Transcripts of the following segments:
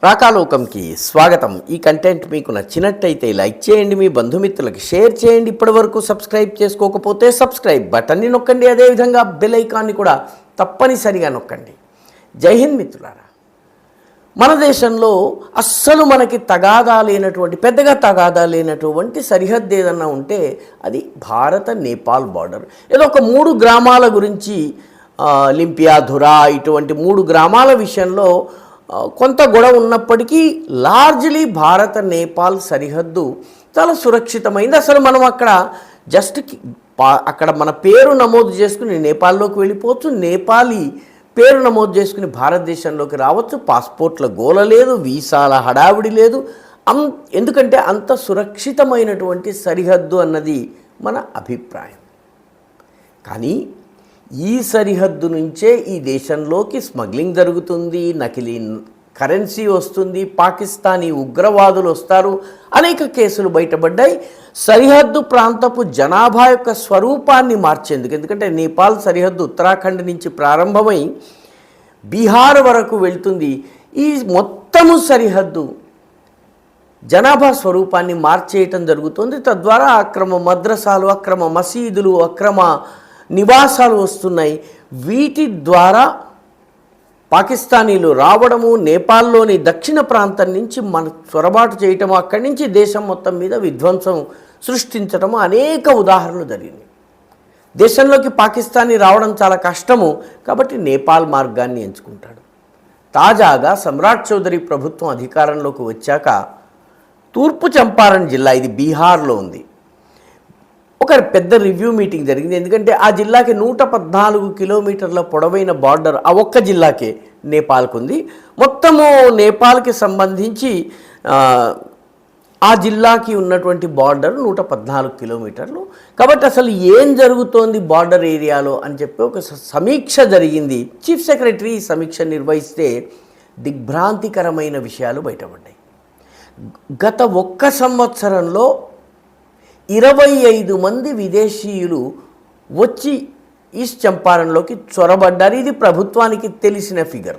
రాకాలోకంకి స్వాగతం. ఈ కంటెంట్ మీకు నచ్చినట్టయితే లైక్ చేయండి, మీ బంధుమిత్రులకి షేర్ చేయండి. ఇప్పటివరకు సబ్స్క్రైబ్ చేసుకోకపోతే సబ్స్క్రైబ్ బటన్ని నొక్కండి, అదేవిధంగా బెల్ ఐకాన్ని కూడా తప్పనిసరిగా నొక్కండి. జై హింద్ మిత్రులారా. మన దేశంలో అస్సలు మనకి పెద్దగా తగాదా లేనటువంటి సరిహద్దు ఏదన్నా ఉంటే అది భారత నేపాల్ బార్డర్. ఏదో ఒక 3 గ్రామాల గురించి లింపియా, ధురా ఇటువంటి 3 గ్రామాల విషయంలో కొంత గొడవ ఉన్నప్పటికీ లార్జ్లీ భారత నేపాల్ సరిహద్దు చాలా సురక్షితమైంది. అసలు మనం అక్కడ అక్కడ మన పేరు నమోదు చేసుకుని నేపాల్లోకి వెళ్ళిపోవచ్చు, నేపాలీ పేరు నమోదు చేసుకుని భారతదేశంలోకి రావచ్చు. పాస్పోర్ట్ల గోల లేదు, వీసాల హడావిడి లేదు. ఎందుకంటే అంత సురక్షితమైనటువంటి సరిహద్దు అన్నది మన అభిప్రాయం. కానీ ఈ సరిహద్దు నుంచే ఈ దేశంలోకి స్మగ్లింగ్ జరుగుతుంది, నకిలీ కరెన్సీ వస్తుంది, పాకిస్తానీ ఉగ్రవాదులు వస్తారు, అనేక కేసులు బయటపడ్డాయి. సరిహద్దు ప్రాంతపు జనాభా యొక్క స్వరూపాన్ని మార్చేందుకు, ఎందుకంటే నేపాల్ సరిహద్దు ఉత్తరాఖండ్ నుంచి ప్రారంభమై బీహార్ వరకు వెళ్తుంది. ఈ మొత్తము సరిహద్దు జనాభా స్వరూపాన్ని మార్చేయటం జరుగుతుంది. తద్వారా అక్రమ మద్రసాలు, అక్రమ మసీదులు, అక్రమ నివాసాలు వస్తున్నాయి. వీటి ద్వారా పాకిస్తానీలు రావడము, నేపాల్లోని దక్షిణ ప్రాంతం నుంచి మన చొరబాటు చేయటము, అక్కడి నుంచి దేశం మొత్తం మీద విధ్వంసం సృష్టించడము అనేక ఉదాహరణలు జరిగింది. దేశంలోకి పాకిస్తానీ రావడం చాలా కష్టము కాబట్టి నేపాల్ మార్గాన్ని ఎంచుకుంటాడు. తాజాగా సమ్రాట్ చౌదరి ప్రభుత్వం అధికారంలోకి వచ్చాక తూర్పు చంపారణ్ జిల్లా, ఇది బీహార్లో ఉంది, ఒక పెద్ద రివ్యూ మీటింగ్ జరిగింది. ఎందుకంటే ఆ జిల్లాకి 114 కిలోమీటర్ల పొడవైన బార్డర్ ఆ ఒక్క జిల్లాకే నేపాల్కు ఉంది. మొత్తము నేపాల్కి సంబంధించి ఆ జిల్లాకి ఉన్నటువంటి బార్డర్ 114 కిలోమీటర్లు. కాబట్టి అసలు ఏం జరుగుతోంది బార్డర్ ఏరియాలో అని చెప్పి ఒక సమీక్ష జరిగింది. చీఫ్ సెక్రటరీ ఈ సమీక్ష నిర్వహిస్తే దిగ్భ్రాంతికరమైన విషయాలు బయటపడ్డాయి. గత 1 సంవత్సరంలో 25 మంది విదేశీయులు వచ్చి ఈస్ట్ చంపారణ్లోకి చొరబడ్డారు. ఇది ప్రభుత్వానికి తెలిసిన ఫిగర్.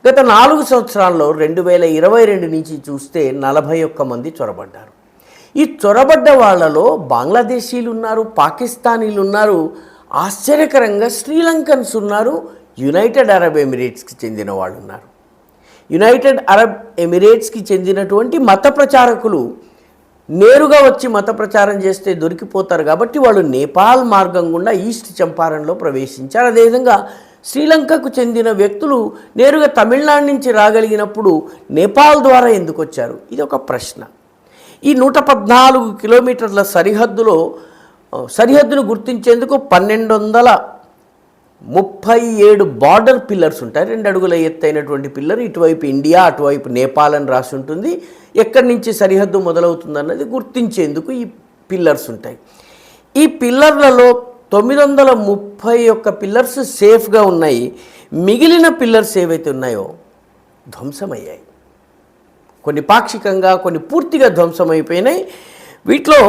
గత 4 సంవత్సరాల్లో 2022 నుంచి చూస్తే 41 మంది చొరబడ్డారు. ఈ చొరబడ్డ వాళ్ళలో బంగ్లాదేశీలు ఉన్నారు, పాకిస్తానీలు ఉన్నారు, ఆశ్చర్యకరంగా శ్రీలంకన్స్ ఉన్నారు, యునైటెడ్ అరబ్ ఎమిరేట్స్కి చెందిన వాళ్ళు ఉన్నారు. యునైటెడ్ అరబ్ ఎమిరేట్స్కి చెందినటువంటి మత ప్రచారకులు నేరుగా వచ్చి మత ప్రచారం చేస్తే దొరికిపోతారు కాబట్టి వాళ్ళు నేపాల్ మార్గం గుండా ఈస్ట్ చంపారణ్లో ప్రవేశించారు. అదేవిధంగా శ్రీలంకకు చెందిన వ్యక్తులు నేరుగా తమిళనాడు నుంచి రాగలిగినప్పుడు నేపాల్ ద్వారా ఎందుకు వచ్చారు? ఇది ఒక ప్రశ్న. ఈ 114 కిలోమీటర్ల సరిహద్దును గుర్తించేందుకు 1237 బార్డర్ పిల్లర్స్ ఉంటాయి. 2 అడుగుల ఎత్తైనటువంటి పిల్లర్, ఇటువైపు ఇండియా, అటువైపు నేపాల్ అని రాసి ఉంటుంది. ఎక్కడి నుంచి సరిహద్దు మొదలవుతుందన్నది గుర్తించేందుకు ఈ పిల్లర్స్ ఉంటాయి. ఈ పిల్లర్లలో 931 పిల్లర్స్ సేఫ్గా ఉన్నాయి. మిగిలిన పిల్లర్స్ ఏవైతే ఉన్నాయో ధ్వంసమయ్యాయి. కొన్ని పాక్షికంగా, కొన్ని పూర్తిగా ధ్వంసమైపోయినాయి. వీటిలో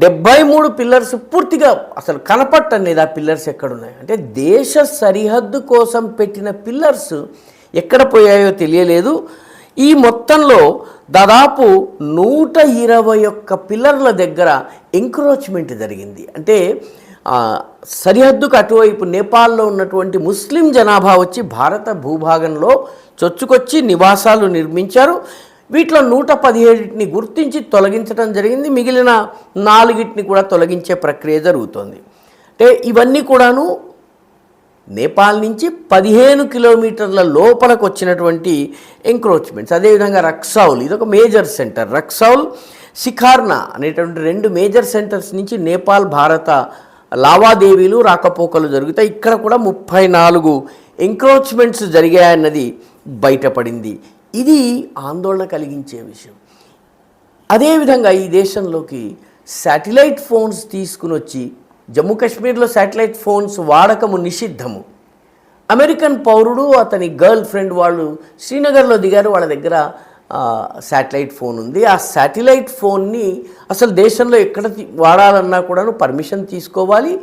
73 పిల్లర్స్ పూర్తిగా అసలు కనపట్టనేది. ఆ పిల్లర్స్ ఎక్కడున్నాయి అంటే దేశ సరిహద్దు కోసం పెట్టిన పిల్లర్స్ ఎక్కడ పోయాయో తెలియలేదు. ఈ మొత్తంలో దాదాపు 121 పిల్లర్ల దగ్గర ఎంక్రోచ్మెంట్ జరిగింది. అంటే సరిహద్దుకు అటువైపు నేపాల్లో ఉన్నటువంటి ముస్లిం జనాభా వచ్చి భారత భూభాగంలో చొచ్చుకొచ్చి నివాసాలు నిర్మించారు. వీటిలో 117ని గుర్తించి తొలగించడం జరిగింది. మిగిలిన 4ని కూడా తొలగించే ప్రక్రియ జరుగుతోంది. అంటే ఇవన్నీ కూడాను నేపాల్ నుంచి 15 కిలోమీటర్ల లోపలకు వచ్చినటువంటి ఎంక్రోచ్మెంట్స్. అదేవిధంగా రక్సౌల్, ఇది ఒక మేజర్ సెంటర్. రక్సౌల్, సిఖార్నా అనేటువంటి 2 మేజర్ సెంటర్స్ నుంచి నేపాల్ భారత లావాదేవీలు, రాకపోకలు జరుగుతాయి. ఇక్కడ కూడా 34 ఎంక్రోచ్మెంట్స్ జరిగాయన్నది బయటపడింది. ఇది ఆందోళన కలిగించే విషయం. అదేవిధంగా ఈ దేశంలోకి శాటిలైట్ ఫోన్స్ తీసుకుని వచ్చి, జమ్మూ కాశ్మీర్లో శాటిలైట్ ఫోన్స్ వాడకము నిషిద్ధము. అమెరికన్ పౌరుడు, అతని గర్ల్ ఫ్రెండ్ వాళ్ళు శ్రీనగర్లో దిగారు. వాళ్ళ దగ్గర శాటిలైట్ ఫోన్ ఉంది. ఆ శాటిలైట్ ఫోన్ని అసలు దేశంలో ఎక్కడ వాడాలన్నా కూడాను పర్మిషన్ తీసుకోవాలి.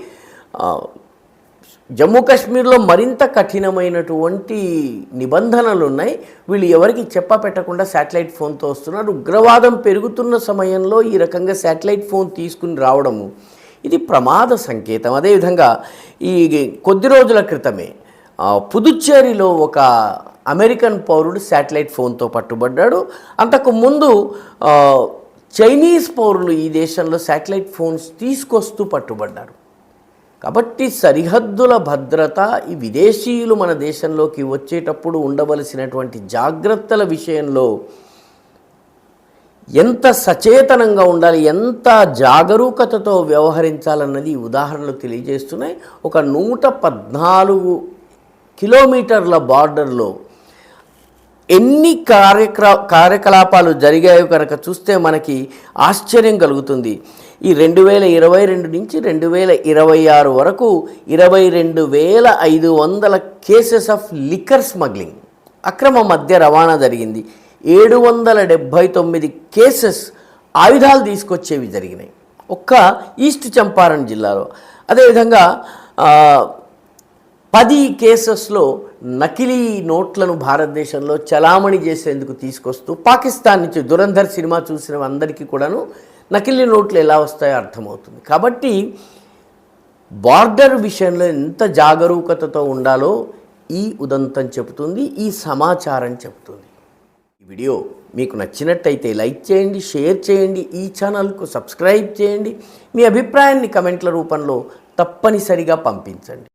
జమ్మూ కాశ్మీర్లో మరింత కఠినమైనటువంటి నిబంధనలు ఉన్నాయి. వీళ్ళు ఎవరికి చెప్పపెట్టకుండా శాటిలైట్ ఫోన్తో వస్తున్నారు. ఉగ్రవాదం పెరుగుతున్న సమయంలో ఈ రకంగా శాటిలైట్ ఫోన్ తీసుకుని రావడము ఇది ప్రమాద సంకేతం. అదేవిధంగా ఈ కొద్ది రోజుల క్రితమే పుదుచ్చేరిలో ఒక అమెరికన్ పౌరుడు శాటిలైట్ ఫోన్తో పట్టుబడ్డాడు. అంతకు ముందు చైనీస్ పౌరులు ఈ దేశంలో శాటిలైట్ ఫోన్స్ తీసుకొస్తూ పట్టుబడ్డారు. కాబట్టి సరిహద్దుల భద్రత, ఈ విదేశీయులు మన దేశంలోకి వచ్చేటప్పుడు ఉండవలసినటువంటి జాగ్రత్తల విషయంలో ఎంత సచేతనంగా ఉండాలి, ఎంత జాగరూకతతో వ్యవహరించాలన్నది ఉదాహరణలు తెలియజేస్తున్నాయి. ఒక 114 కిలోమీటర్ల బార్డర్లో ఎన్ని కార్యకలాపాలు జరిగాయో కనుక చూస్తే మనకి ఆశ్చర్యం కలుగుతుంది. ఈ 2022 నుంచి 2026 వరకు 22,500 కేసెస్ ఆఫ్ లిక్కర్ స్మగ్లింగ్, అక్రమ మద్య రవాణా జరిగింది. 779 కేసెస్ ఆయుధాలు తీసుకొచ్చేవి జరిగినాయి ఒక్క ఈస్ట్ చంపారణ్ జిల్లాలో. అదేవిధంగా 10 కేసెస్లో నకిలీ నోట్లను భారతదేశంలో చలామణి చేసేందుకు తీసుకొస్తూ, పాకిస్తాన్ నుంచి దురంధర్ సినిమా చూసిన అందరికీ కూడాను నకిలీ నోట్లు ఎలా వస్తాయో అర్థమవుతుంది. కాబట్టి బార్డర్ విషయంలో ఎంత జాగరూకతతో ఉండాలో ఈ ఉదంతం చెబుతుంది, ఈ సమాచారం చెబుతుంది. ఈ వీడియో మీకు నచ్చినట్టయితే లైక్ చేయండి, షేర్ చేయండి, ఈ ఛానల్కు సబ్స్క్రైబ్ చేయండి. మీ అభిప్రాయాన్ని కమెంట్ల రూపంలో తప్పనిసరిగా పంపించండి.